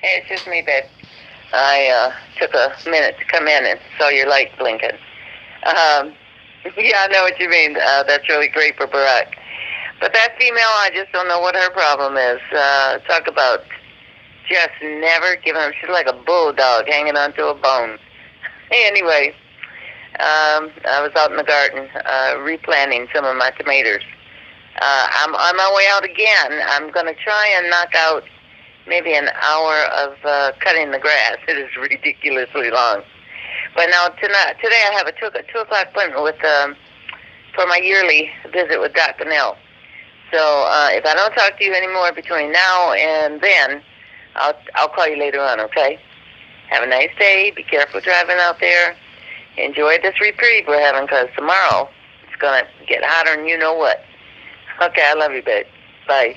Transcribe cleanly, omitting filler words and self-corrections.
Hey, it's just me, babe. I took a minute to come in and saw your light blinking. Yeah, I know what you mean. That's really great for Barack. But that female, I just don't know what her problem is. Talk about just never giving up. She's like a bulldog hanging onto a bone. Anyway, I was out in the garden replanting some of my tomatoes. I'm on my way out again. I'm going to try and knock out maybe an hour of cutting the grass. It is ridiculously long. But now today I have a 2 o'clock appointment with for my yearly visit with Dr. Nell. So if I don't talk to you anymore between now and then, I'll call you later on. Okay? Have a nice day. Be careful driving out there. Enjoy this reprieve we're having, because tomorrow it's gonna get hotter than you know what. Okay, I love you, babe. Bye.